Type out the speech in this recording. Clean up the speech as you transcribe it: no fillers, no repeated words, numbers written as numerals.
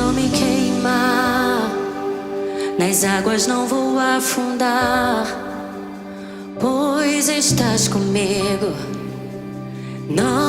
vou me queimar, nas águas não vou afundar, pois estás comigo. Não